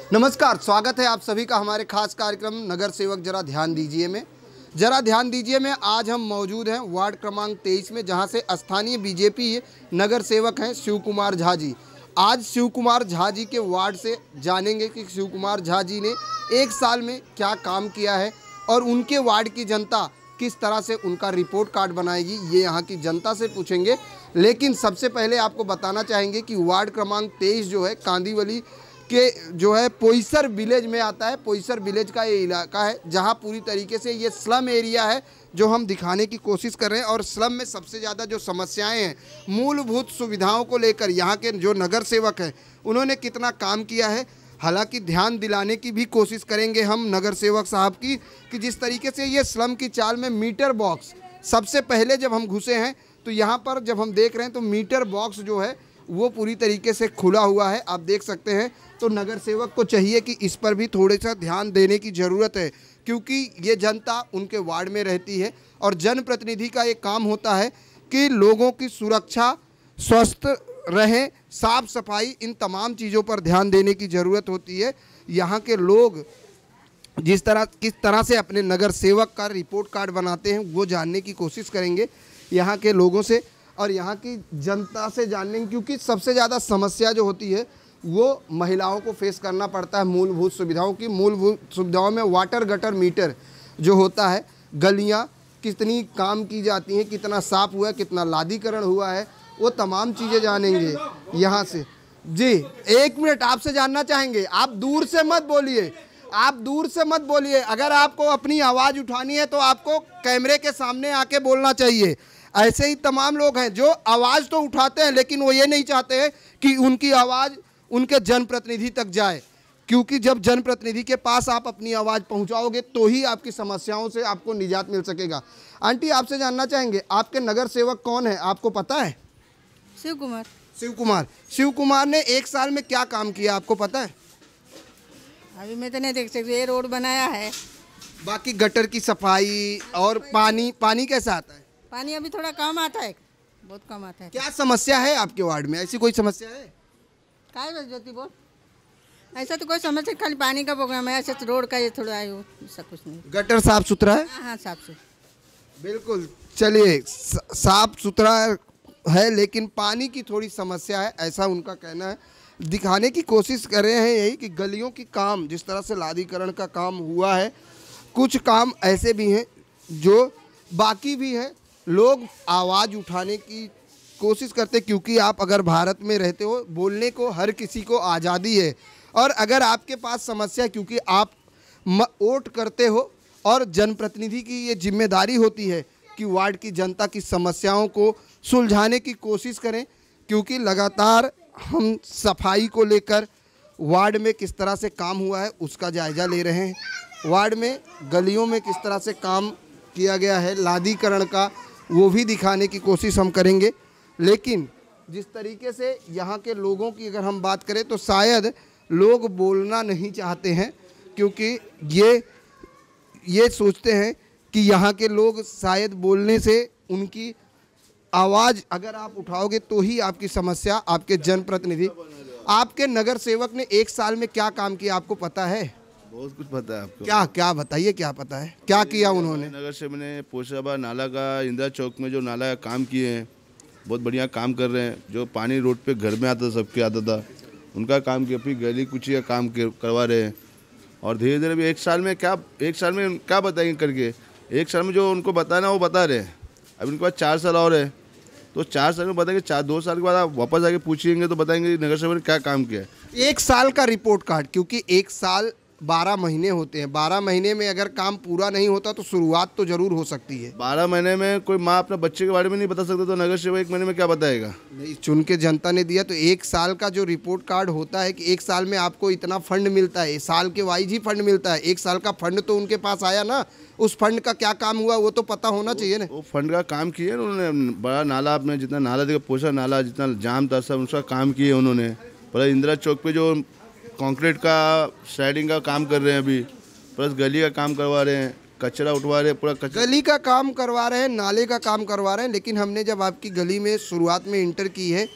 नमस्कार, स्वागत है आप सभी का हमारे खास कार्यक्रम नगर सेवक जरा ध्यान दीजिए में। जरा ध्यान दीजिए में आज हम मौजूद हैं वार्ड क्रमांक 23 में, जहां से स्थानीय बीजेपी नगर सेवक हैं शिव कुमार झा जी। आज शिव कुमार झा जी के वार्ड से जानेंगे कि शिव कुमार झा जी ने एक साल में क्या काम किया है और उनके वार्ड की जनता किस तरह से उनका रिपोर्ट कार्ड बनाएगी, ये यहाँ की जनता से पूछेंगे। लेकिन सबसे पहले आपको बताना चाहेंगे कि वार्ड क्रमांक 23 जो है कांदीवली के जो है पोईसर विलेज में आता है। पोईसर विलेज का ये इलाका है जहां पूरी तरीके से ये स्लम एरिया है जो हम दिखाने की कोशिश कर रहे हैं। और स्लम में सबसे ज़्यादा जो समस्याएं हैं मूलभूत सुविधाओं को लेकर यहाँ के जो नगर सेवक हैं उन्होंने कितना काम किया है, हालांकि ध्यान दिलाने की भी कोशिश करेंगे हम नगर सेवक साहब की कि जिस तरीके से ये स्लम की चाल में मीटर बॉक्स, सबसे पहले जब हम घुसे हैं तो यहाँ पर जब हम देख रहे हैं तो मीटर बॉक्स जो है वो पूरी तरीके से खुला हुआ है, आप देख सकते हैं। तो नगर सेवक को चाहिए कि इस पर भी थोड़े सा ध्यान देने की ज़रूरत है, क्योंकि ये जनता उनके वार्ड में रहती है और जनप्रतिनिधि का ये काम होता है कि लोगों की सुरक्षा, स्वस्थ रहें, साफ सफाई, इन तमाम चीज़ों पर ध्यान देने की ज़रूरत होती है। यहाँ के लोग किस तरह से अपने नगर सेवक का रिपोर्ट कार्ड बनाते हैं वो जानने की कोशिश करेंगे यहाँ के लोगों से और यहाँ की जनता से जानने, क्योंकि सबसे ज़्यादा समस्या जो होती है वो महिलाओं को फेस करना पड़ता है मूलभूत सुविधाओं की। मूलभूत सुविधाओं में वाटर गटर मीटर जो होता है, गलियाँ कितनी काम की जाती हैं, कितना साफ़ हुआ है, कितना लादीकरण हुआ है, वो तमाम चीज़ें जानेंगे यहाँ से। जी, एक मिनट आपसे जानना चाहेंगे, आप दूर से मत बोलिए, आप दूर से मत बोलिए। अगर आपको अपनी आवाज़ उठानी है तो आपको कैमरे के सामने आके बोलना चाहिए। ऐसे ही तमाम लोग हैं जो आवाज़ तो उठाते हैं लेकिन वो ये नहीं चाहते हैं कि उनकी आवाज़ उनके जनप्रतिनिधि तक जाए, क्योंकि जब जनप्रतिनिधि के पास आप अपनी आवाज़ पहुंचाओगे तो ही आपकी समस्याओं से आपको निजात मिल सकेगा। आंटी, आपसे जानना चाहेंगे आपके नगर सेवक कौन है, आपको पता है? शिव कुमार। शिव कुमार। शिव कुमार ने एक साल में क्या काम किया आपको पता है? अभी मैं तो नहीं देख सकती, ये रोड बनाया है, बाकी गटर की सफाई और पानी कैसा आता है? पानी अभी थोड़ा कम आता है, बहुत कम आता है। क्या समस्या है आपके वार्ड में, ऐसी कोई समस्या है? काय बस ज्योति बोल, ऐसा तो कोई समस्या, खाली पानी का प्रोग्राम है, ऐसे तो रोड का ये थोड़ा है, ऐसा कुछ नहीं। गटर साफ सुथरा है? हाँ, साफ सुथरा बिल्कुल। चलिए, साफ सुथरा है लेकिन पानी की थोड़ी समस्या है, ऐसा उनका कहना है। दिखाने की कोशिश कर रहे हैं यही कि गलियों की काम, जिस तरह से लादीकरण का काम हुआ है, कुछ काम ऐसे भी हैं जो बाकी भी हैं। लोग आवाज़ उठाने की कोशिश करते, क्योंकि आप अगर भारत में रहते हो, बोलने को हर किसी को आज़ादी है। और अगर आपके पास समस्या, क्योंकि आप वोट करते हो और जनप्रतिनिधि की ये जिम्मेदारी होती है कि वार्ड की जनता की समस्याओं को सुलझाने की कोशिश करें, क्योंकि लगातार हम सफाई को लेकर वार्ड में किस तरह से काम हुआ है उसका जायज़ा ले रहे हैं। वार्ड में गलियों में किस तरह से काम किया गया है लादीकरण का, वो भी दिखाने की कोशिश हम करेंगे। लेकिन जिस तरीके से यहाँ के लोगों की अगर हम बात करें तो शायद लोग बोलना नहीं चाहते हैं, क्योंकि ये सोचते हैं कि यहाँ के लोग शायद बोलने से उनकी आवाज़ अगर आप उठाओगे तो ही आपकी समस्या, आपके जनप्रतिनिधि, आपके नगर सेवक ने एक साल में क्या काम किया आपको पता है? बहुत कुछ पता है आपको। क्या बताइए, क्या पता है, क्या किया उन्होंने? नगर सेवक ने पोशाबा नाला का, इंदिरा चौक में जो नाला का काम किए हैं, बहुत बढ़िया काम कर रहे हैं। जो पानी रोड पे घर में आता था, सबके आता था, उनका काम किया। फिर गली कुची का काम करवा रहे हैं। और धीरे धीरे भी एक साल में क्या बताएंगे करके, एक साल में जो उनको बताना वो बता रहे हैं। अभी उनके पास 4 साल और है, तो 4 साल में बताएंगे। 2 साल के बाद आप वापस आके पूछेंगे तो बताएंगे नगर सेवक ने क्या काम किया है। एक साल का रिपोर्ट कार्ड, क्योंकि एक साल 12 महीने होते हैं, 12 महीने में अगर काम पूरा नहीं होता तो शुरुआत तो जरूर हो सकती है। 12 महीने में कोई माँ अपने बच्चे के बारे में नहीं बता सकता, तो नगर सेवक 1 महीने में क्या बताएगा? नहीं, चुन के जनता ने दिया तो एक साल का जो रिपोर्ट कार्ड होता है कि एक साल में आपको इतना फंड मिलता है, साल के वाइज ही फंड मिलता है। एक साल का फंड तो उनके पास आया ना, उस फंड का क्या काम हुआ वो तो पता होना चाहिए ना। वो फंड का काम किए उन्होंने, बड़ा नाला में जितना नाला देखा, पोषा नाला जितना जाम था सब उसका काम किए उन्होंने। पर इंदिरा चौक पे जो कंक्रीट का स्लाइडिंग का काम कर रहे हैं अभी, प्लस गली का काम करवा रहे हैं, कचरा उठवा रहे हैं, पूरा कचरा गली का काम करवा रहे हैं, नाले का काम करवा रहे हैं। लेकिन हमने जब आपकी गली में शुरुआत में इंटर की है,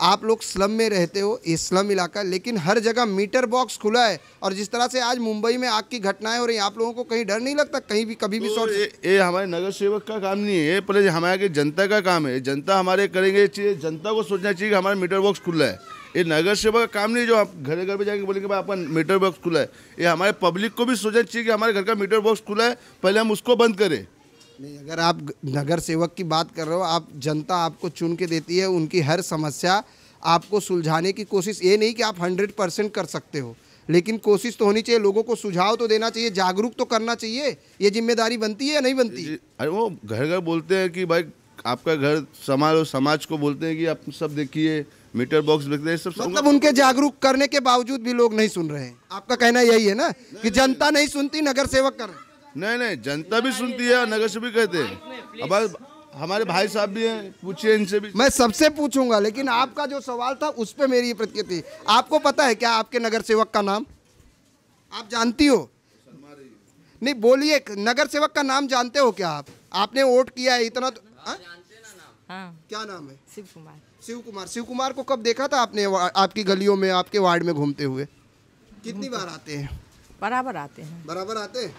आप लोग स्लम में रहते हो, ये स्लम इलाका, लेकिन हर जगह मीटर बॉक्स खुला है और जिस तरह से आज मुंबई में आग की घटनाएं हो रही हैं, आप लोगों को कहीं डर नहीं लगता कहीं भी कभी भी तो शॉर्ट? ये हमारे नगर सेवक का काम नहीं है, ये पहले हमारे जनता का काम है। जनता हमारे करेंगे, चाहिए जनता को सोचना चाहिए कि हमारा मीटर बॉक्स खुला है। ये नगर सेवक का काम नहीं जो आप घर घर पे जाके बोलेंगे भाई आपका मीटर बॉक्स खुला है। ये हमारे पब्लिक को भी सोचना चाहिए कि हमारे घर का मीटर बॉक्स खुला है, पहले हम उसको बंद करें। नहीं, अगर आप नगर सेवक की बात कर रहे हो, आप जनता आपको चुन के देती है, उनकी हर समस्या आपको सुलझाने की कोशिश, ये नहीं कि आप 100% कर सकते हो, लेकिन कोशिश तो होनी चाहिए, लोगों को सुझाव तो देना चाहिए, जागरूक तो करना चाहिए। ये जिम्मेदारी बनती है या नहीं बनती? अरे वो घर घर बोलते हैं कि भाई आपका घर संभालो, समाज को बोलते हैं कि आप सब देखिए मीटर बॉक्स देखते हैं, सब मतलब उनके जागरूक करने के बावजूद भी लोग नहीं सुन रहे हैं। आपका कहना यही है ना कि जनता नहीं सुनती, नगर सेवक कर रहे हैं? नहीं, जनता भी सुनती है, नगर से भी कहते हैं। अब हमारे भाई साहब भी हैं, पूछिए इनसे भी। मैं सबसे पूछूंगा, लेकिन आपका जो सवाल था उस पे मेरी प्रतिक्रिया थी। आपको पता है क्या आपके नगर सेवक का नाम आप जानती हो? नहीं, बोलिए, नगर सेवक का नाम जानते हो क्या आप? आपने वोट किया है इतना तो? हाँ, क्या नाम है? शिव कुमार। शिव कुमार। शिव कुमार को कब देखा था आपने आपकी गलियों में, आपके वार्ड में घूमते हुए? कितनी बार आते हैं? बराबर आते हैं। बराबर आते हैं।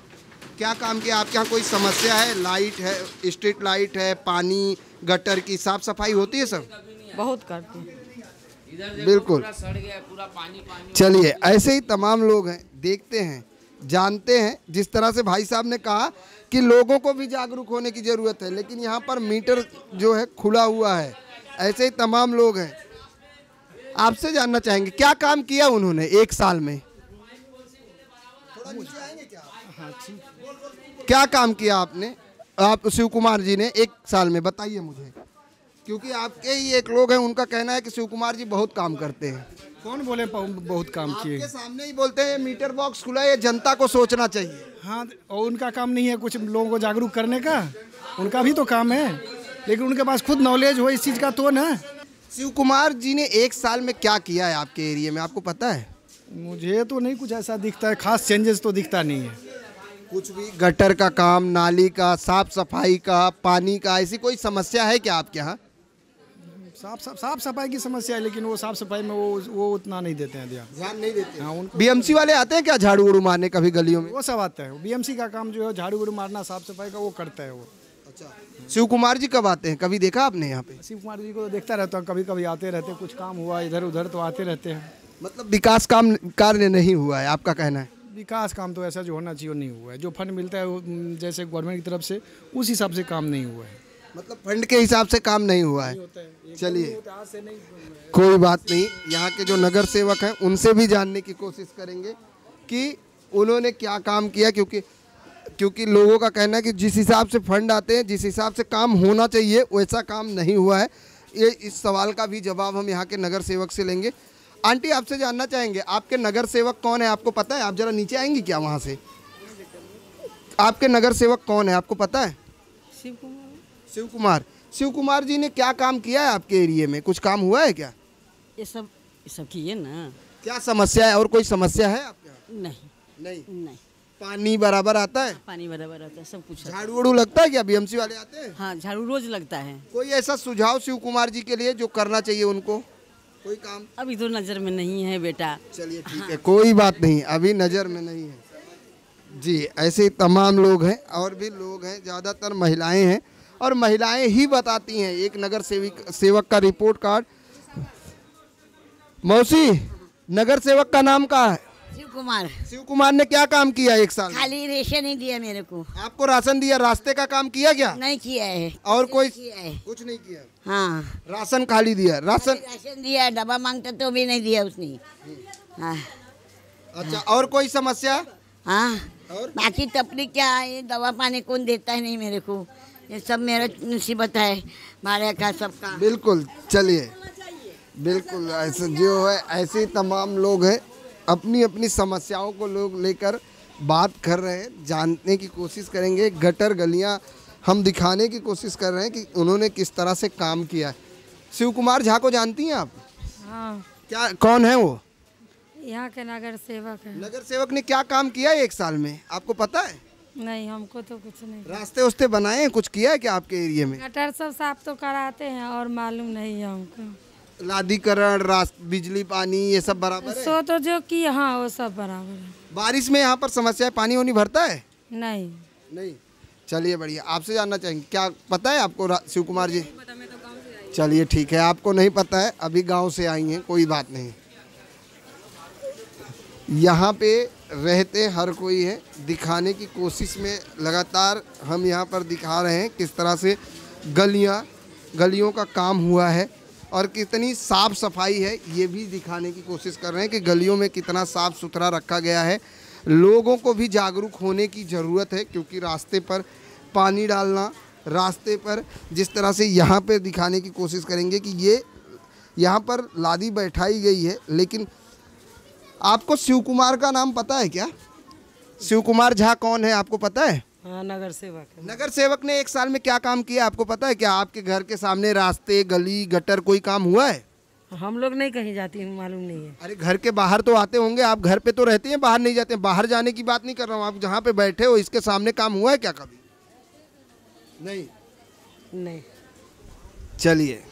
क्या काम किया आपके यहाँ? कोई समस्या है? लाइट है, स्ट्रीट लाइट है, पानी गटर की साफ सफाई होती है सब? बहुत करते हैं। बिल्कुल। चलिए, ऐसे ही तमाम लोग हैं, देखते हैं, जानते हैं। जिस तरह से भाई साहब ने कहा कि लोगों को भी जागरूक होने की ज़रूरत है, लेकिन यहाँ पर मीटर जो है खुला हुआ है। ऐसे ही तमाम लोग हैं। आपसे जानना चाहेंगे क्या काम किया उन्होंने 1 साल में? थोड़ा नीचे आएंगे क्या? हाँ, क्या काम किया आपने, आप शिव कुमार जी ने 1 साल में? बताइए मुझे, क्योंकि आपके ही एक लोग हैं, उनका कहना है कि शिव कुमार जी बहुत काम करते हैं। कौन बोले बहुत काम किए? आपके सामने ही बोलते हैं मीटर बॉक्स खुला है, ये जनता को सोचना चाहिए। हाँ, और उनका काम नहीं है कुछ लोगों को जागरूक करने का? उनका भी तो काम है, लेकिन उनके पास खुद नॉलेज हो इस चीज़ का तो ना। शिव कुमार जी ने 1 साल में क्या किया है आपके एरिया में, आपको पता है? मुझे तो नहीं कुछ ऐसा दिखता है, खास चेंजेस तो दिखता नहीं है कुछ भी। गटर का काम, नाली का, साफ सफाई का, पानी का, ऐसी कोई समस्या है क्या आपके यहाँ? साफ सफाई की समस्या है, लेकिन वो साफ सफाई में वो उतना नहीं देते हैं ध्यान नहीं देते। हाँ, बीएमसी वाले आते हैं क्या झाड़ू उड़ू मारने कभी गलियों में? वो सब आता है। बीएमसी का काम जो है झाड़ू वाड़ू मारना, साफ सफाई का वो करता है वो। अच्छा, शिव कुमार जी कब आते हैं, कभी देखा आपने यहाँ पे? शिव कुमार जी को देखता रहता हूँ, कभी कभी आते रहते हैं, कुछ काम हुआ इधर उधर तो आते रहते हैं। मतलब विकास काम कार्य नहीं हुआ है, आपका कहना है? विकास काम तो ऐसा जो होना चाहिए नहीं हुआ है। जो फंड मिलता है वो जैसे गवर्नमेंट की तरफ से, उस हिसाब से काम नहीं हुआ है। मतलब फंड के हिसाब से काम नहीं हुआ है। चलिए, कोई बात नहीं, यहाँ के जो नगर सेवक हैं उनसे भी जानने की कोशिश करेंगे कि उन्होंने क्या काम किया, क्योंकि लोगों का कहना है कि जिस हिसाब से फंड आते हैं, जिस हिसाब से काम होना चाहिए, वैसा काम नहीं हुआ है। ये इस सवाल का भी जवाब हम यहाँ के नगर सेवक से लेंगे। आंटी, आपसे जानना चाहेंगे आपके नगर सेवक कौन है, आपको पता है? आप जरा नीचे आएंगी क्या वहाँ से? आपके नगर सेवक कौन है, आपको पता है? शिव कुमार। शिव कुमार। शिव कुमार जी ने क्या काम किया है आपके एरिया में? कुछ काम हुआ है क्या? ये सब किए ना। क्या समस्या है, और कोई समस्या है आपके यहाँ? नहीं। पानी बराबर आता है? पानी बराबर आता है, सब कुछ। झाड़ू वाड़ू लगता है क्या? बीएमसी वाले आते हैं? हाँ, झाड़ू रोज लगता है। कोई ऐसा सुझाव शिव कुमार जी के लिए जो करना चाहिए उनको, कोई काम? अभी तो नजर में नहीं है बेटा। चलिए ठीक है, कोई बात नहीं, अभी नज़र में नहीं है जी। ऐसे ही तमाम लोग हैं, और भी लोग हैं, ज़्यादातर महिलाएं हैं, और महिलाएं ही बताती हैं। एक नगर सेवक का रिपोर्ट कार्ड। मौसी, नगर सेवक का नाम क्या है? शिव कुमार। शिव कुमार ने क्या काम किया 1 साल में? खाली रेशन ही दिया मेरे को। आपको राशन दिया, रास्ते का काम किया क्या? नहीं किया है। और कोई किया है? कुछ नहीं किया। हाँ, राशन खाली दिया। राशन दिया, डब्बा मांगता तो भी नहीं दिया उसने। हाँ। अच्छा, और कोई समस्या? हाँ, और बाकी तपली क्या है, दवा पानी कौन देता है नहीं मेरे को। ये सब मेरा मुसीबत है, भाड़े का सबका। बिल्कुल, चलिए, बिल्कुल ऐसे जो है, ऐसे ही तमाम लोग हैं, अपनी अपनी समस्याओं को लोग लेकर बात कर रहे हैं, जानने की कोशिश करेंगे। गटर गलियां हम दिखाने की कोशिश कर रहे हैं कि उन्होंने किस तरह से काम किया है। शिव कुमार झा को जानती हैं आप? हाँ, क्या, कौन है वो? यहाँ के नगर सेवक है। नगर सेवक ने क्या काम किया है 1 साल में, आपको पता है? नहीं, हमको तो कुछ नहीं। रास्ते उस्ते बनाए हैं, कुछ किया है क्या आपके एरिया में? गटर सब साफ तो कराते हैं, और मालूम नहीं है हमको। लादीकरण, बिजली, पानी, ये सब बराबर है? सो तो जो कि हाँ वो सब बराबर है। बारिश में यहाँ पर समस्या है, पानी वानी भरता है? नहीं। नहीं। चलिए बढ़िया, आपसे जानना चाहेंगे, क्या पता है आपको शिव कुमार जी? चलिए ठीक है, आपको नहीं पता है, अभी गांव से आई हैं, कोई बात नहीं। यहाँ पे रहते हर कोई है, दिखाने की कोशिश में लगातार हम यहाँ पर दिखा रहे हैं किस तरह से गलियों का काम हुआ है और कितनी साफ़ सफाई है, ये भी दिखाने की कोशिश कर रहे हैं कि गलियों में कितना साफ़ सुथरा रखा गया है। लोगों को भी जागरूक होने की ज़रूरत है, क्योंकि रास्ते पर पानी डालना, रास्ते पर जिस तरह से यहाँ पे दिखाने की कोशिश करेंगे कि ये यहाँ पर लादी बैठाई गई है। लेकिन आपको शिव कुमार का नाम पता है क्या? शिव कुमार झा कौन है, आपको पता है? हाँ, नगर सेवक है। नगर सेवक ने 1 साल में क्या काम किया आपको पता है क्या? आपके घर के सामने रास्ते, गली, गटर कोई काम हुआ है? हम लोग नहीं कहीं जाती, मालूम नहीं है। अरे घर के बाहर तो आते होंगे, आप घर पे तो रहते हैं, बाहर नहीं जाते हैं। बाहर जाने की बात नहीं कर रहा हूँ, आप जहाँ पे बैठे हो इसके सामने काम हुआ है क्या कभी? नहीं। चलिए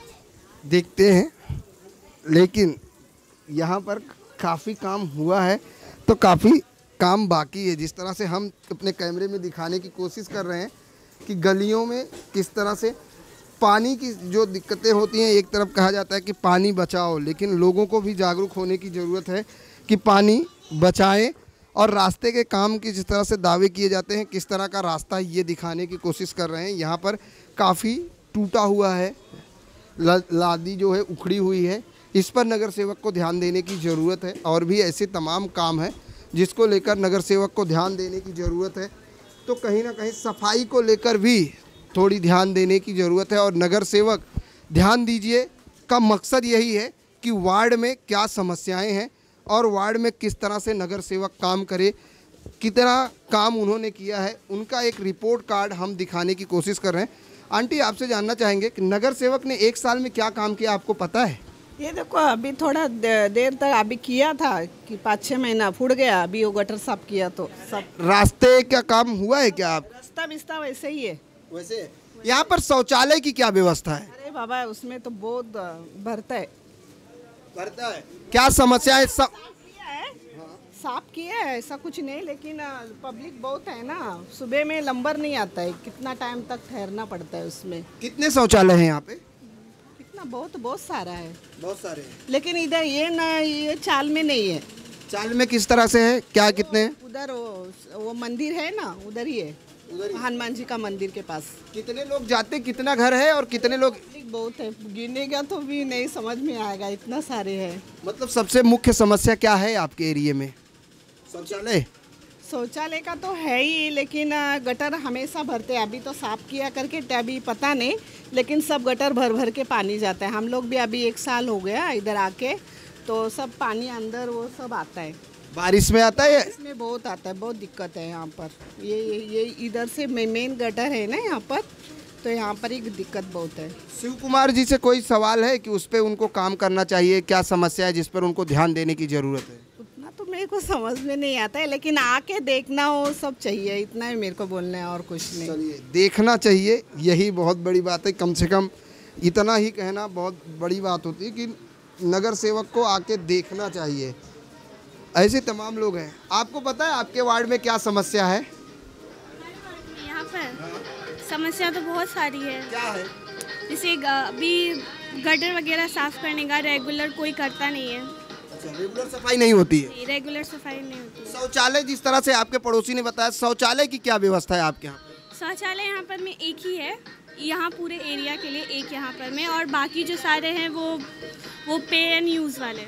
देखते हैं, लेकिन यहाँ पर काफ़ी काम हुआ है तो काफ़ी काम बाकी है। जिस तरह से हम अपने कैमरे में दिखाने की कोशिश कर रहे हैं कि गलियों में किस तरह से पानी की जो दिक्कतें होती हैं, एक तरफ कहा जाता है कि पानी बचाओ, लेकिन लोगों को भी जागरूक होने की ज़रूरत है कि पानी बचाएं। और रास्ते के काम की जिस तरह से दावे किए जाते हैं, किस तरह का रास्ता ये दिखाने की कोशिश कर रहे हैं। यहाँ पर काफ़ी टूटा हुआ है, लादी जो है उखड़ी हुई है, इस पर नगर सेवक को ध्यान देने की ज़रूरत है। और भी ऐसे तमाम काम है जिसको लेकर नगर सेवक को ध्यान देने की ज़रूरत है। तो कहीं ना कहीं सफाई को लेकर भी थोड़ी ध्यान देने की ज़रूरत है। और नगर सेवक ध्यान दीजिए का मकसद यही है कि वार्ड में क्या समस्याएं हैं और वार्ड में किस तरह से नगर सेवक काम करे, कितना काम उन्होंने किया है, उनका एक रिपोर्ट कार्ड हम दिखाने की कोशिश कर रहे हैं। आंटी, आपसे जानना चाहेंगे कि नगर सेवक ने 1 साल में क्या काम किया, आपको पता है? ये देखो, अभी थोड़ा देर तक अभी किया था कि 5-6 महीना फूट गया, अभी वो गटर साफ किया तो सब। रास्ते का काम हुआ है क्या? आप रास्ता बिस्ता वैसे ही है। वैसे यहाँ पर शौचालय की क्या व्यवस्था है? अरे बाबा, उसमें तो बहुत भरता है। क्या समस्या है? साफ किया है, ऐसा कुछ नहीं, लेकिन पब्लिक बहुत है ना, सुबह में नंबर नहीं आता है, कितना टाइम तक ठहरना पड़ता है उसमें। कितने शौचालय हैं यहाँ पे? कितना बहुत सारा है, बहुत सारे हैं। लेकिन इधर ये चाल में नहीं है। चाल में किस तरह से है, क्या कितने हैं? उधर वो मंदिर है ना, उधर ही है, हनुमान जी का मंदिर के पास। कितने लोग जाते, कितना घर है और कितने लोग? बहुत है, गिनेगा तो भी नहीं समझ में आएगा, इतना सारे हैं। मतलब सबसे मुख्य समस्या क्या है आपके एरिया में? शौचालय का तो है ही, लेकिन गटर हमेशा भरते हैं। अभी तो साफ किया करके अभी पता नहीं, लेकिन सब गटर भर भर के पानी जाता है। हम लोग भी अभी 1 साल हो गया इधर आके, तो सब पानी अंदर वो सब आता है। बारिश में आता है? इसमें बहुत आता है, बहुत दिक्कत है यहाँ पर। ये इधर से मेन गटर है ना यहाँ पर, तो यहाँ पर एक दिक्कत बहुत है। शिव कुमार जी से कोई सवाल है कि उस पर उनको काम करना चाहिए, क्या समस्या है जिस पर उनको ध्यान देने की ज़रूरत है? उतना तो मेरे को समझ में नहीं आता है, लेकिन आके देखना वो सब चाहिए, इतना ही मेरे को बोलना है, और कुछ नहीं। चलिए, देखना चाहिए, यही बहुत बड़ी बात है। कम से कम इतना ही कहना बहुत बड़ी बात होती है कि नगर सेवक को आके देखना चाहिए। ऐसे तमाम लोग हैं। आपको पता है आपके वार्ड में क्या समस्या है? यहाँ पर समस्या तो बहुत सारी है। क्या है? जैसे अभी गटर वगैरह साफ करने का रेगुलर कोई करता नहीं है। अच्छा, रेगुलर सफाई नहीं होती है? रेगुलर सफाई नहीं होती है। शौचालय, जिस तरह से आपके पड़ोसी ने बताया, शौचालय की क्या व्यवस्था है आपके यहाँ? शौचालय यहाँ पर में एक ही है, यहाँ पूरे एरिया के लिए एक यहाँ पर में, और बाकी जो सारे हैं वो पे एंड यूज़ वाले।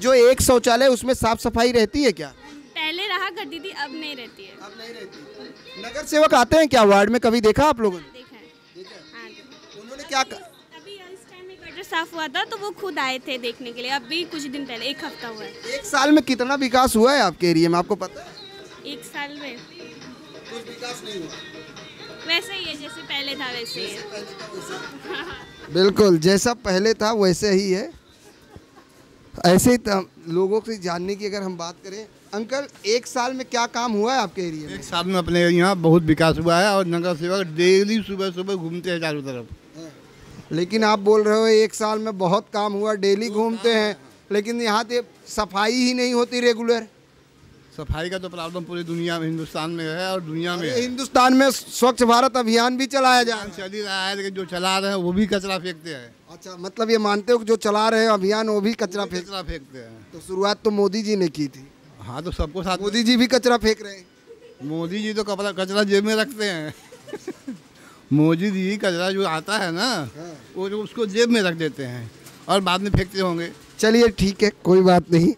जो एक शौचालय, उसमें साफ सफाई रहती है क्या? पहले रहा करती थी, अब नहीं रहती है। अब नहीं रहती। नगर सेवक आते हैं क्या वार्ड में, कभी देखा आप लोगों ने? देखा है। हाँ, उन्होंने क्या अभी इस टाइम में गटर साफ हुआ था तो वो खुद आए थे देखने के लिए। अभी कुछ दिन पहले, 1 हफ्ता हुआ है। 1 साल में कितना विकास हुआ है आपके एरिया में, आपको पता है? 1 साल में कुछ विकास नहीं हुआ। वैसे ही है, जैसे पहले था वैसे ही है। बिल्कुल, जैसा पहले था वैसे ही है। ऐसे ही लोगों से जानने की अगर हम बात करें, अंकल 1 साल में क्या काम हुआ है आपके एरिया में? 1 साल में अपने यहाँ बहुत विकास हुआ है और नगर सेवक डेली सुबह सुबह घूमते हैं चारों तरफ। लेकिन आप बोल रहे हो 1 साल में बहुत काम हुआ, डेली घूमते हैं, लेकिन यहाँ पे सफाई ही नहीं होती रेगुलर। सफाई का तो प्रॉब्लम पूरी दुनिया में, हिंदुस्तान में है और दुनिया में है। हिंदुस्तान में स्वच्छ भारत अभियान भी चलाया जा रहा है। चल ही रहा है, लेकिन जो चला रहे हैं वो भी कचरा फेंकते हैं। अच्छा, मतलब ये मानते हो कि जो चला रहे हैं अभियान वो भी कचरा फेंकते हैं। तो शुरुआत तो मोदी जी ने की थी। हाँ, तो सबको साथ। मोदी जी भी कचरा फेंक रहे हैं। मोदी जी तो कचरा जेब में रखते हैं। मोदी जी कचरा जो आता है ना, वो जो उसको जेब में रख देते हैं और बाद में फेंकते होंगे। चलिए ठीक है, कोई बात नहीं।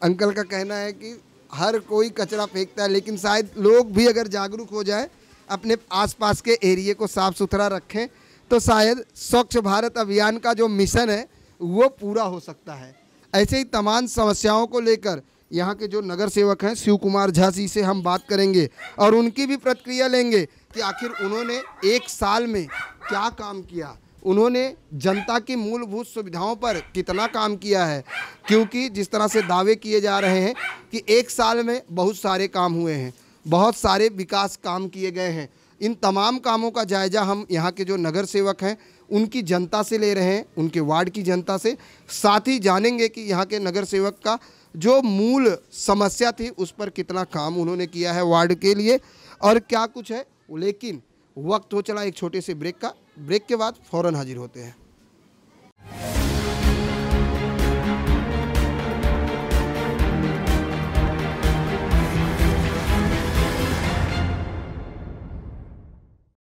अंकल का कहना है कि हर कोई कचरा फेंकता है, लेकिन शायद लोग भी अगर जागरूक हो जाए, अपने आसपास के एरिया को साफ सुथरा रखें, तो शायद स्वच्छ भारत अभियान का जो मिशन है वो पूरा हो सकता है। ऐसे ही तमाम समस्याओं को लेकर यहाँ के जो नगर सेवक हैं शिव कुमार झा जी से हम बात करेंगे और उनकी भी प्रतिक्रिया लेंगे कि आखिर उन्होंने 1 साल में क्या काम किया, उन्होंने जनता की मूलभूत सुविधाओं पर कितना काम किया है। क्योंकि जिस तरह से दावे किए जा रहे हैं कि 1 साल में बहुत सारे काम हुए हैं, बहुत सारे विकास काम किए गए हैं, इन तमाम कामों का जायज़ा हम यहाँ के जो नगर सेवक हैं उनकी जनता से ले रहे हैं, उनके वार्ड की जनता से। साथ ही जानेंगे कि यहाँ के नगर सेवक का जो मूल समस्या थी उस पर कितना काम उन्होंने किया है वार्ड के लिए और क्या कुछ है। लेकिन वक्त हो चला एक छोटे से ब्रेक का। ब्रेक के बाद फ़ौरन हाजिर होते हैं।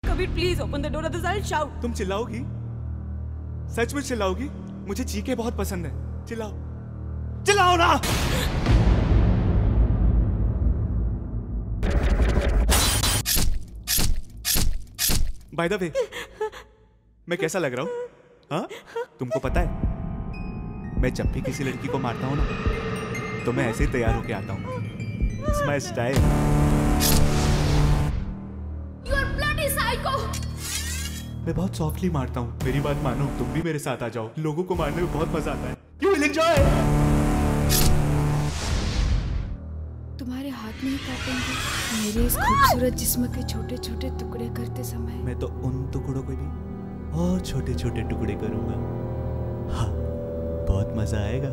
Kabir please open the door otherwise I will shout. तुम चिल्लाओगी? सच में चिल्लाओगी? मुझे चीखें बहुत पसंद है। चिल्लाओ, चिल्लाओ ना। बाय द वे, मैं कैसा लग रहा हूँ? हाँ, तुमको पता है मैं जब भी किसी लड़की को मारता हूँ ना, तो मैं ऐसे ही तैयार होके आता हूँ। It's my style. You are bloody psycho. मैं बहुत सॉफ्टली मारता हूँ, मेरी बात मानो, तुम भी मेरे साथ आ जाओ। लोगों को मारने में बहुत मजा आता है। You will enjoy. तुम्हारे हाथ नहीं काटेंगे मेरे इस खूबसूरत जिस्म के छोटे छोटे टुकड़े करते समय? मैं तो उन टुकड़ों को भी और छोटे छोटे टुकड़े करूंगा। हाँ, बहुत मजा आएगा।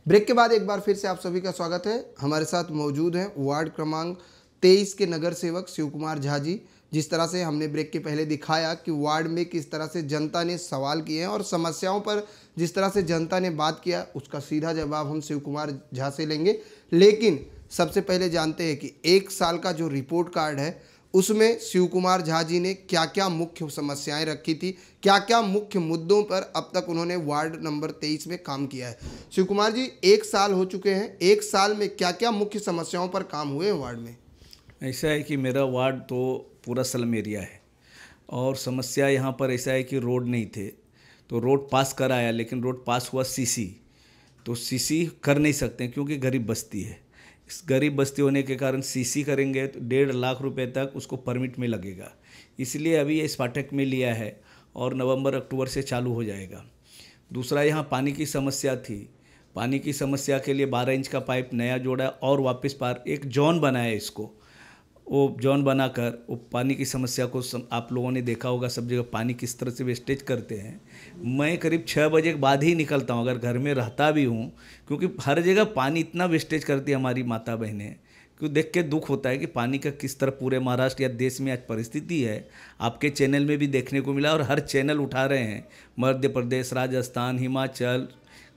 ब्रेक के बाद एक बार फिर से आप सभी का स्वागत है। हमारे साथ मौजूद हैं वार्ड क्रमांक 23 के नगर सेवक शिव कुमार झा जी। जिस तरह से हमने ब्रेक के पहले दिखाया कि वार्ड में किस तरह से जनता ने सवाल किए हैं और समस्याओं पर जिस तरह से जनता ने बात किया, उसका सीधा जवाब हम शिव कुमार झा से लेंगे। लेकिन सबसे पहले जानते हैं कि 1 साल का जो रिपोर्ट कार्ड है उसमें शिव कुमार झा जी ने क्या क्या मुख्य समस्याएं रखी थी, क्या क्या मुख्य मुद्दों पर अब तक उन्होंने वार्ड नंबर 23 में काम किया है। शिव कुमार जी, 1 साल हो चुके हैं, 1 साल में क्या क्या मुख्य समस्याओं पर काम हुए हैं वार्ड में? ऐसा है कि मेरा वार्ड तो पूरा स्लम एरिया है और समस्या यहाँ पर ऐसा है कि रोड नहीं थे, तो रोड पास कराया, लेकिन रोड पास हुआ सीसी, तो सीसी कर नहीं सकते क्योंकि गरीब बस्ती है। इस गरीब बस्ती होने के कारण सीसी करेंगे तो 1.5 लाख रुपए तक उसको परमिट में लगेगा, इसलिए अभी ये स्पार्टक में लिया है और नवंबर अक्टूबर से चालू हो जाएगा। दूसरा, यहाँ पानी की समस्या थी, पानी की समस्या के लिए 12 इंच का पाइप नया जोड़ा और वापस एक जॉन बनाया इसको, वो जॉन बनाकर वो पानी की समस्या को आप लोगों ने देखा होगा सब जगह पानी किस तरह से वेस्टेज करते हैं। मैं करीब 6 बजे के बाद ही निकलता हूँ अगर घर में रहता भी हूँ, क्योंकि हर जगह पानी इतना वेस्टेज करती है हमारी माता बहनें, क्यों देख के दुख होता है कि पानी का किस तरह पूरे महाराष्ट्र या देश में आज परिस्थिति है। आपके चैनल में भी देखने को मिला और हर चैनल उठा रहे हैं, मध्य प्रदेश, राजस्थान, हिमाचल,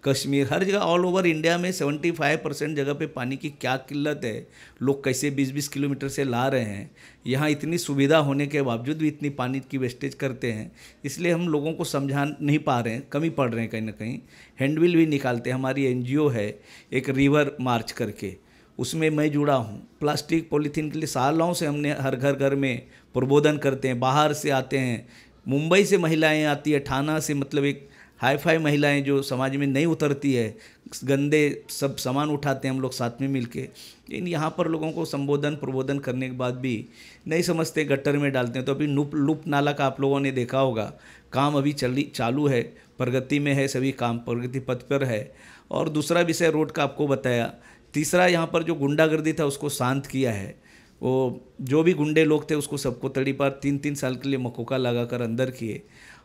कश्मीर, हर जगह ऑल ओवर इंडिया में 75% जगह पे पानी की क्या किल्लत है, लोग कैसे 20-20 किलोमीटर से ला रहे हैं। यहाँ इतनी सुविधा होने के बावजूद भी इतनी पानी की वेस्टेज करते हैं, इसलिए हम लोगों को समझा नहीं पा रहे हैं, कमी पड़ रहे हैं कहीं ना कहीं। हैंडबिल भी निकालते हैं, हमारी एनजीओ है एक रिवर मार्च करके, उसमें मैं जुड़ा हूँ। प्लास्टिक पॉलीथीन के लिए सालों से हमने हर घर में प्रबोधन करते हैं, बाहर से आते हैं मुंबई से महिलाएं आती है, ठाणा से, मतलब एक हाई फाई महिलाएं जो समाज में नहीं उतरती है, गंदे सब सामान उठाते हैं हम लोग साथ में मिलके। लेकिन यहाँ पर लोगों को संबोधन प्रबोधन करने के बाद भी नहीं समझते, गट्टर में डालते हैं। तो अभी लूप नाला का आप लोगों ने देखा होगा, काम अभी चालू है, प्रगति में है, सभी काम प्रगति पथ पर है। और दूसरा विषय रोड का आपको बताया। तीसरा, यहाँ पर जो गुंडागर्दी था उसको शांत किया है। वो जो भी गुंडे लोग थे उसको सबको तड़ी पार 3-3 साल के लिए मकोका लगाकर अंदर किए।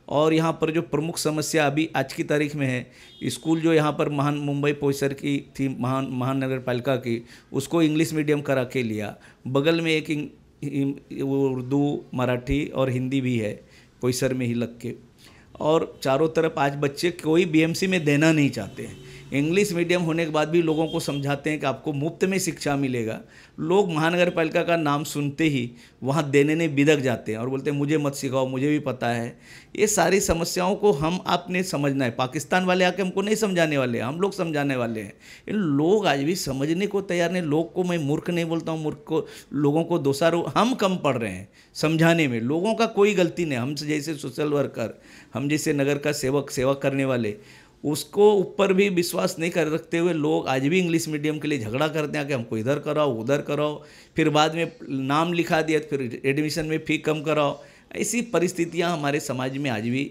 और यहाँ पर जो प्रमुख समस्या अभी आज की तारीख में है, स्कूल जो यहाँ पर मुंबई पोईसर की थी, महानगर पालिका की, उसको इंग्लिश मीडियम करा के लिया। बगल में एक उर्दू, मराठी और हिंदी भी है पोईसर में ही लग के। और चारों तरफ आज बच्चे कोई बीएमसी में देना नहीं चाहते हैं। इंग्लिश मीडियम होने के बाद भी लोगों को समझाते हैं कि आपको मुफ्त में शिक्षा मिलेगा। लोग महानगर पालिका का नाम सुनते ही वहाँ देने नहीं बिदक जाते हैं और बोलते हैं मुझे मत सिखाओ, मुझे भी पता है। ये सारी समस्याओं को हम आपने समझना है। पाकिस्तान वाले आके हमको नहीं समझाने वाले, हम लोग समझाने वाले हैं। इन लोग आज भी समझने को तैयार नहीं। लोग को मैं मूर्ख नहीं बोलता हूँ, मूर्ख को, लोगों को दोषारोप, हम कम पढ़ रहे हैं समझाने में। लोगों का कोई गलती नहीं। हम जैसे सोशल वर्कर, हम जैसे नगर का सेवा करने वाले, उसको ऊपर भी विश्वास नहीं कर रखते हुए लोग आज भी इंग्लिश मीडियम के लिए झगड़ा करते हैं कि हमको इधर कराओ उधर कराओ, फिर बाद में नाम लिखा दिया, फिर एडमिशन में फ़ी कम कराओ। ऐसी परिस्थितियां हमारे समाज में आज भी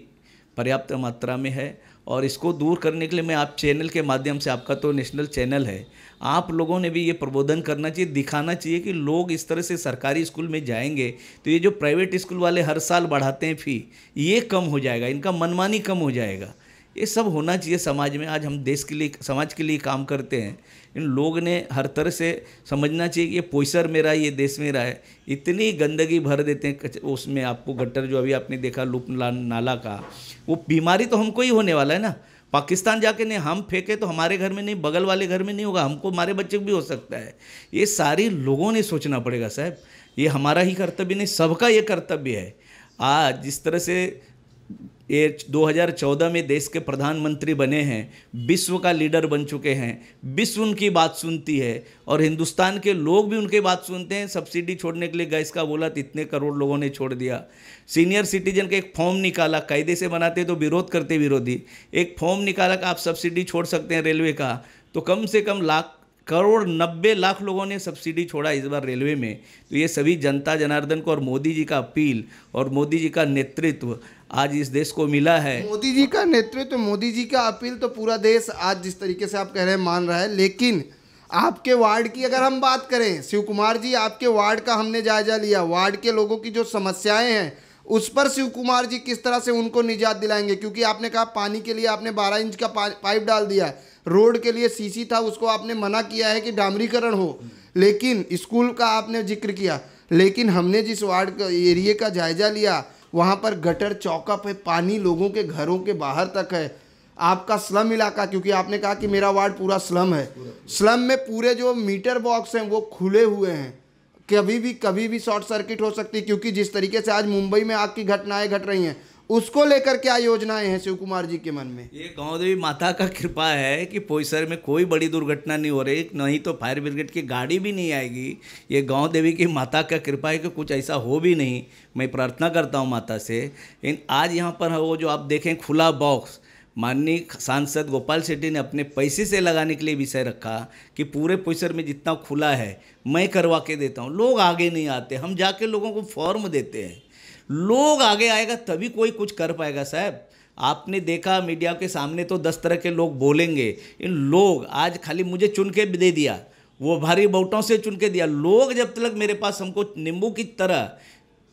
पर्याप्त मात्रा में है। और इसको दूर करने के लिए मैं आप चैनल के माध्यम से, आपका तो नेशनल चैनल है, आप लोगों ने भी ये प्रबोधन करना चाहिए, दिखाना चाहिए कि लोग इस तरह से सरकारी स्कूल में जाएंगे तो ये जो प्राइवेट स्कूल वाले हर साल बढ़ाते हैं फ़ी, ये कम हो जाएगा, इनका मनमानी कम हो जाएगा। ये सब होना चाहिए समाज में। आज हम देश के लिए, समाज के लिए काम करते हैं। इन लोग ने हर तरह से समझना चाहिए कि ये पोईसर मेरा, ये देश मेरा है। इतनी गंदगी भर देते हैं उसमें, आपको गट्टर जो अभी आपने देखा लूप नाला का, वो बीमारी तो हमको ही होने वाला है ना। पाकिस्तान जाके नहीं हम फेंके तो हमारे घर में नहीं, बगल वाले घर में नहीं होगा, हमको, हमारे बच्चे को भी हो सकता है। ये सारी लोगों ने सोचना पड़ेगा साहब। ये हमारा ही कर्तव्य नहीं, सबका ये कर्तव्य है। आज जिस तरह से ये 2014 में देश के प्रधानमंत्री बने हैं, विश्व का लीडर बन चुके हैं, विश्व उनकी बात सुनती है और हिंदुस्तान के लोग भी उनकी बात सुनते हैं। सब्सिडी छोड़ने के लिए गैस का बोला तो इतने करोड़ लोगों ने छोड़ दिया। सीनियर सिटीजन का एक फॉर्म निकाला, कायदे से बनाते तो विरोध करते विरोधी, एक फॉर्म निकाला कि आप सब्सिडी छोड़ सकते हैं रेलवे का, तो कम से कम करोड़ 90 लाख लोगों ने सब्सिडी छोड़ा इस बार रेलवे में। तो ये सभी जनता जनार्दन को और मोदी जी का अपील और मोदी जी का नेतृत्व आज इस देश को मिला है। मोदी जी का नेतृत्व, मोदी जी का अपील तो पूरा देश आज जिस तरीके से आप कह रहे हैं मान रहा है। लेकिन आपके वार्ड की अगर हम बात करें, शिव कुमार जी, आपके वार्ड का हमने जायजा लिया। वार्ड के लोगों की जो समस्याएं हैं उस पर शिव कुमार जी किस तरह से उनको निजात दिलाएंगे? क्योंकि आपने कहा पानी के लिए आपने 12 इंच का पाइप डाल दिया है, रोड के लिए सीसी था उसको आपने मना किया है कि डामरीकरण हो, लेकिन स्कूल का आपने जिक्र किया। लेकिन हमने जिस वार्ड का एरिया का जायजा लिया वहाँ पर गटर चौकअप है, पानी लोगों के घरों के बाहर तक है। आपका स्लम इलाका, क्योंकि आपने कहा कि मेरा वार्ड पूरा स्लम है, स्लम में पूरे जो मीटर बॉक्स हैं वो खुले हुए हैं, कभी भी शॉर्ट सर्किट हो सकती है। क्योंकि जिस तरीके से आज मुंबई में आग की घटनाएं घट रही हैं, उसको लेकर क्या योजनाएं हैं शिव कुमार जी के मन में? ये गांव देवी माता का कृपा है कि पोईसर में कोई बड़ी दुर्घटना नहीं हो रही, नहीं तो फायर ब्रिगेड की गाड़ी भी नहीं आएगी। ये गांव देवी की माता का कृपा है कि कुछ ऐसा हो भी नहीं। मैं प्रार्थना करता हूं माता से। आज यहाँ पर वो जो आप देखें खुला बॉक्स, माननीय सांसद गोपाल शेट्टी ने अपने पैसे से लगाने के लिए विषय रखा कि पूरे पोईसर में जितना खुला है मैं करवा के देता हूँ। लोग आगे नहीं आते, हम जाके लोगों को फॉर्म देते हैं। लोग आगे आएगा तभी कोई कुछ कर पाएगा साहब। आपने देखा मीडिया के सामने तो 10 तरह के लोग बोलेंगे। इन लोग आज खाली मुझे चुन के दे दिया, वो भारी बोटों से चुन के दिया। लोग जब तक मेरे पास हमको नींबू की तरह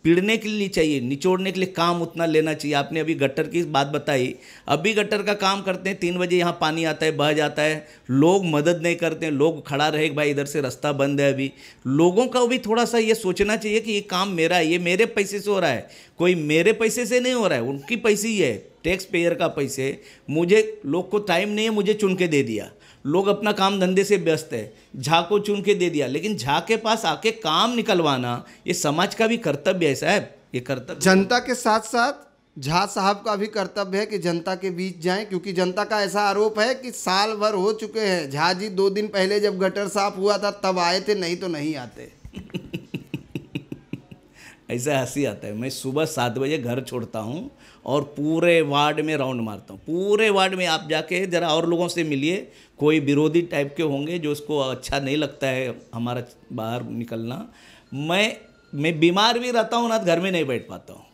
पीड़ने के लिए चाहिए, निचोड़ने के लिए काम उतना लेना चाहिए। आपने अभी गट्टर की बात बताई, अभी गट्टर का काम करते हैं, 3 बजे यहाँ पानी आता है, बह जाता है, लोग मदद नहीं करते हैं। लोग खड़ा रहे कि भाई इधर से रास्ता बंद है। अभी लोगों का भी थोड़ा सा ये सोचना चाहिए कि ये काम मेरा है, ये मेरे पैसे से हो रहा है, कोई मेरे पैसे से नहीं हो रहा है, उनकी पैसे ही है, टैक्स पेयर का पैसे। मुझे लोग को टाइम नहीं है, मुझे चुन के दे दिया। लोग अपना काम धंधे से व्यस्त है, झा को चुन के दे दिया, लेकिन झा के पास आके काम निकलवाना ये समाज का भी कर्तव्य है साहब। ये कर्तव्य जनता के साथ साथ झा साहब का भी कर्तव्य है कि जनता के बीच जाएं, क्योंकि जनता का ऐसा आरोप है कि साल भर हो चुके हैं, झा जी 2 दिन पहले जब गटर साफ हुआ था तब आए थे, नहीं तो नहीं आते। ऐसा हंसी आता है। मैं सुबह 7 बजे घर छोड़ता हूँ और पूरे वार्ड में राउंड मारता हूँ। पूरे वार्ड में आप जाके ज़रा और लोगों से मिलिए, कोई विरोधी टाइप के होंगे जो उसको अच्छा नहीं लगता है हमारा बाहर निकलना। मैं बीमार भी रहता हूँ ना, तो घर में नहीं बैठ पाता हूँ।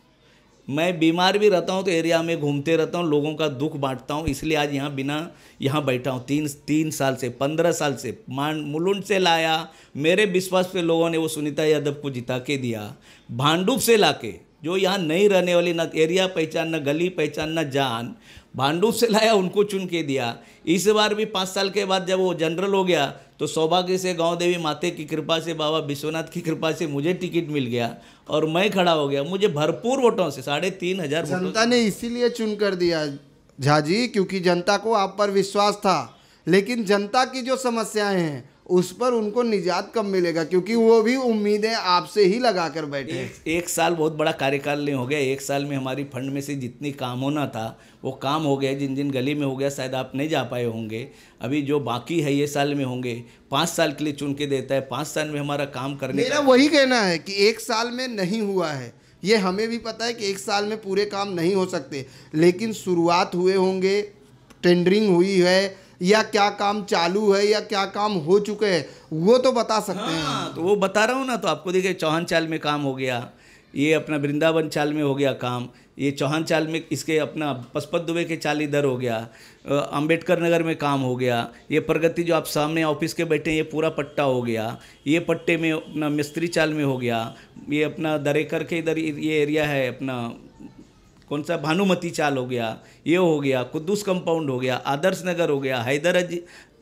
मैं बीमार भी रहता हूँ तो एरिया में घूमते रहता हूँ, लोगों का दुख बांटता हूँ। इसलिए आज यहाँ बैठा हूँ। 3 साल से 15 साल से मुलुंड से लाया, मेरे विश्वास पे लोगों ने वो सुनीता यादव को जिता के दिया। भांडुप से लाके, जो यहाँ नहीं रहने वाली, ना एरिया पहचान, ना गली पहचान, ना जान, भांडुप से लाया, उनको चुन के दिया। इस बार भी 5 साल के बाद जब वो जनरल हो गया तो सौभाग्य से गांव देवी माते की कृपा से, बाबा विश्वनाथ की कृपा से मुझे टिकट मिल गया और मैं खड़ा हो गया। मुझे भरपूर वोटों से 3,500 वोटों। जनता ने इसीलिए चुन कर दिया झा जी, क्योंकि जनता को आप पर विश्वास था। लेकिन जनता की जो समस्याएं हैं उस पर उनको निजात कब मिलेगा, क्योंकि वो भी उम्मीदें आपसे ही लगा कर बैठे। एक साल बहुत बड़ा कार्यकाल नहीं हो गया। 1 साल में हमारी फंड में से जितनी काम होना था वो काम हो गया। जिन जिन गली में हो गया शायद आप नहीं जा पाए होंगे, अभी जो बाकी है ये साल में होंगे। 5 साल के लिए चुन के देता है, 5 साल में हमारा काम करने मेरा वही कहना है कि 1 साल में नहीं हुआ है। ये हमें भी पता है कि 1 साल में पूरे काम नहीं हो सकते, लेकिन शुरुआत हुए होंगे, टेंडरिंग हुई है या क्या काम चालू है या क्या काम हो चुके हैं, वो तो बता सकते हैं। तो वो बता रहा हूँ ना। तो आपको देखिए चौहान चाल में काम हो गया, ये अपना वृंदावन चाल में हो गया काम, ये चौहान चाल में इसके अपना पशुपत दुबे के चाल इधर हो गया, अंबेडकर नगर में काम हो गया, ये प्रगति जो आप सामने ऑफिस के बैठे हैं ये पूरा पट्टा हो गया, ये पट्टे में अपना मिस्त्री चाल में हो गया, ये अपना दरेकर के इधर ये एरिया है अपना कौन सा भानुमती चाल हो गया, ये हो गया, कुद्दूस कंपाउंड हो गया, आदर्श नगर हो गया,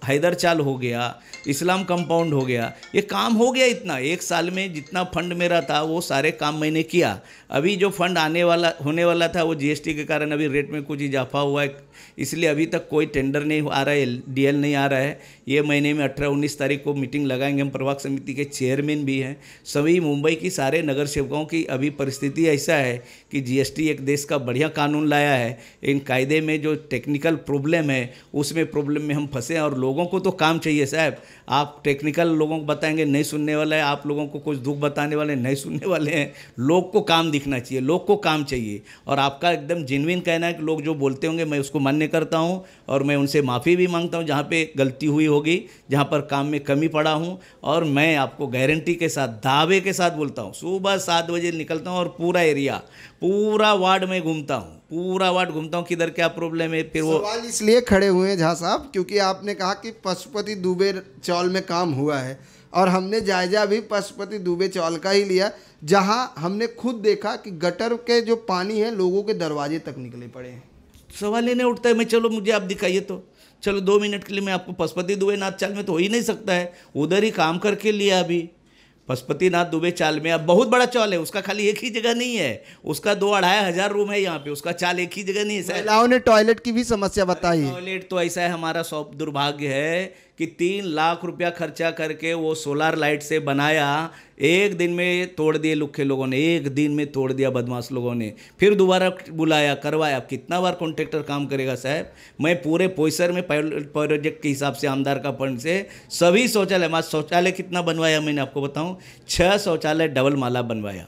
हैदर चाल हो गया, इस्लाम कंपाउंड हो गया। ये काम हो गया इतना। 1 साल में जितना फंड मेरा था वो सारे काम मैंने किया। अभी जो फंड होने वाला था वो जीएसटी के कारण अभी रेट में कुछ इजाफा हुआ है, इसलिए अभी तक कोई टेंडर नहीं आ रहा है, डीएल नहीं आ रहा है। ये महीने में 18-19 तारीख को मीटिंग लगाएंगे। हम प्रभाग समिति के चेयरमैन भी हैं। सभी मुंबई की सारे नगर सेवकों की अभी परिस्थिति ऐसा है कि जीएसटी एक देश का बढ़िया कानून लाया है, इन कायदे में जो टेक्निकल प्रॉब्लम है उसमें प्रॉब्लम में हम फंसे हैं। और लोगों को तो काम चाहिए साहब। आप टेक्निकल लोगों को बताएंगे नहीं सुनने वाला है, आप लोगों को कुछ दुख बताने वाले नहीं सुनने वाले हैं। लोग को काम दिखना चाहिए, लोग को काम चाहिए। और आपका एकदम जेन्युइन कहना है कि लोग जो बोलते होंगे मैं उसको मान्य करता हूं और मैं उनसे माफ़ी भी मांगता हूं जहां पे गलती हुई होगी, जहां पर काम में कमी पड़ा हूं। और मैं आपको गारंटी के साथ, दावे के साथ बोलता हूं, सुबह 7 बजे निकलता हूं और पूरा एरिया, पूरा वार्ड में घूमता हूं, पूरा वार्ड घूमता हूं, किधर क्या प्रॉब्लम है। फिर वो सवाल इसलिए खड़े हुए हैं झा साहब क्योंकि आपने कहा कि पशुपति दुबे चौल में काम हुआ है, और हमने जायजा भी पशुपति दुबे चौल का ही लिया, जहां हमने खुद देखा कि गटर के जो पानी है लोगों के दरवाजे तक निकले पड़े हैं। सवाल ही नहीं उठता है। मैं चलो मुझे आप दिखाइए तो चलो 2 मिनट के लिए मैं आपको पशुपति दुबे नाथ चाल में तो हो ही नहीं सकता है, उधर ही काम करके लिया। अभी पशुपतिनाथ दुबे चाल में अब बहुत बड़ा चाल है, उसका खाली एक ही जगह नहीं है, उसका 2-2.5 हजार रूम है यहाँ पे, उसका चाल एक ही जगह नहीं है। महिलाओं ने टॉयलेट की भी समस्या बताई है। टॉयलेट तो ऐसा है, हमारा दुर्भाग्य है कि 3 लाख रुपया खर्चा करके वो सोलार लाइट से बनाया, 1 दिन में तोड़ दिए लुखे लोगों ने, 1 दिन में तोड़ दिया बदमाश लोगों ने। फिर दोबारा बुलाया, करवाया। कितना बार कॉन्ट्रैक्टर काम करेगा साहब। मैं पूरे पोइसर में प्रोजेक्ट के हिसाब से आमदार का फंड से सभी शौचालय, शौचालय कितना बनवाया मैंने आपको बताऊं, 6 शौचालय डबल माला बनवाया।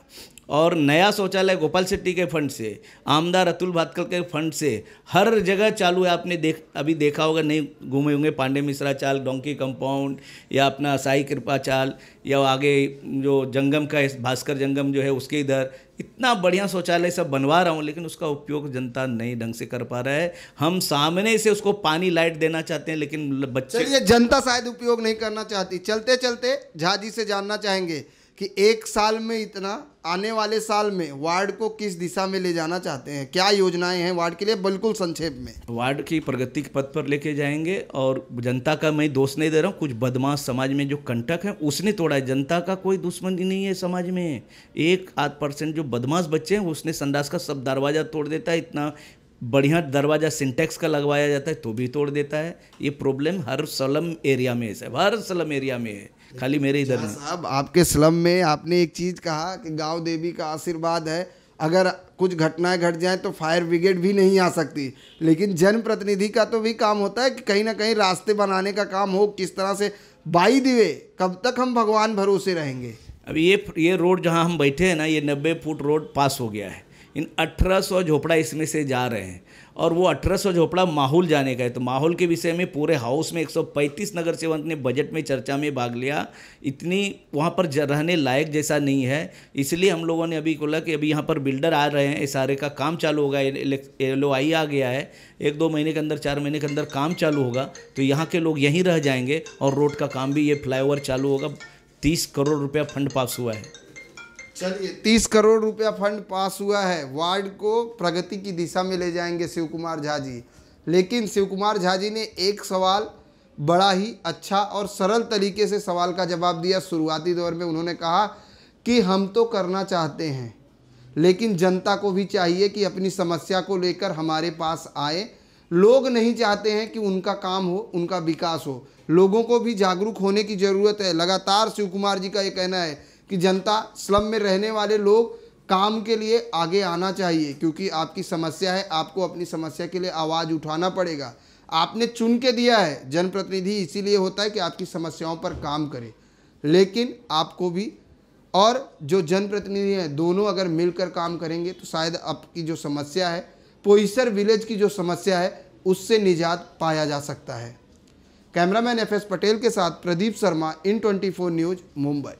और नया शौचालय गोपाल शेट्टी के फंड से, आमदार अतुल भातखल के फंड से, हर जगह चालू है। आपने अभी देखा होगा, नहीं घूमे होंगे, पांडे मिश्रा चाल, डोंकी कंपाउंड, या अपना साई कृपा चाल, या आगे जो जंगम का भास्कर जंगम जो है उसके इधर, इतना बढ़िया शौचालय सब बनवा रहा हूँ, लेकिन उसका उपयोग जनता नहीं ढंग से कर पा रहा है। हम सामने से उसको पानी लाइट देना चाहते हैं, लेकिन बच्चे, चलिए जनता शायद उपयोग नहीं करना चाहती। चलते चलते झा जी से जानना चाहेंगे कि 1 साल में इतना, आने वाले साल में वार्ड को किस दिशा में ले जाना चाहते हैं, क्या योजनाएं हैं वार्ड के लिए, बिल्कुल संक्षेप में। वार्ड की प्रगति के पथ पर लेके जाएंगे। और जनता का मैं दोष नहीं दे रहा हूँ, कुछ बदमाश समाज में जो कंटक है उसने तोड़ा है। जनता का कोई दुश्मन नहीं है समाज में। 1-8% जो बदमाश बच्चे हैं उसने संडास का सब दरवाज़ा तोड़ देता है। इतना बढ़िया दरवाज़ा सिंटेक्स का लगवाया जाता है तो भी तोड़ देता है। ये प्रॉब्लम हर स्लम एरिया में है, हर स्लम एरिया में है, खाली मेरे इधर नहीं। साहब आपके स्लम में आपने एक चीज़ कहा कि गांव देवी का आशीर्वाद है, अगर कुछ घटनाएं घट जाएं तो फायर ब्रिगेड भी नहीं आ सकती, लेकिन जनप्रतिनिधि का तो भी काम होता है कि कहीं ना कहीं रास्ते बनाने का काम हो। किस तरह से बाई दिवे, कब तक हम भगवान भरोसे रहेंगे। अभी ये रोड जहाँ हम बैठे हैं ना, ये 90 फुट रोड पास हो गया है। इन 1800 झोपड़ा इसमें से जा रहे हैं और वो 1800 झोपड़ा माहौल जाने का है। तो माहौल के विषय में पूरे हाउस में 135 नगर सेवक ने बजट में चर्चा में भाग लिया। इतनी वहाँ पर रहने लायक जैसा नहीं है, इसलिए हम लोगों ने अभी बोला कि अभी यहाँ पर बिल्डर आ रहे हैं, SRA का काम चालू होगा, LOI आ गया है, 1-2 महीने के अंदर 4 महीने के अंदर काम चालू होगा। तो यहाँ के लोग यहीं रह जाएंगे और रोड का काम भी, ये फ्लाईओवर चालू होगा। 30 करोड़ रुपया फंड पास हुआ है। चलिए, 30 करोड़ रुपया फंड पास हुआ है, वार्ड को प्रगति की दिशा में ले जाएंगे शिव कुमार झा जी। लेकिन शिव कुमार झा जी ने एक सवाल बड़ा ही अच्छा और सरल तरीके से सवाल का जवाब दिया। शुरुआती दौर में उन्होंने कहा कि हम तो करना चाहते हैं, लेकिन जनता को भी चाहिए कि अपनी समस्या को लेकर हमारे पास आए। लोग नहीं चाहते हैं कि उनका काम हो, उनका विकास हो। लोगों को भी जागरूक होने की ज़रूरत है। लगातार शिव कुमार जी का ये कहना है कि जनता, स्लम में रहने वाले लोग काम के लिए आगे आना चाहिए, क्योंकि आपकी समस्या है, आपको अपनी समस्या के लिए आवाज़ उठाना पड़ेगा। आपने चुन के दिया है जनप्रतिनिधि, इसीलिए होता है कि आपकी समस्याओं पर काम करे। लेकिन आपको भी और जो जनप्रतिनिधि हैं, दोनों अगर मिलकर काम करेंगे तो शायद आपकी जो समस्या है, पोईसर विलेज की जो समस्या है, उससे निजात पाया जा सकता है। कैमरामैन FS पटेल के साथ प्रदीप शर्मा, IN24 न्यूज़, मुंबई।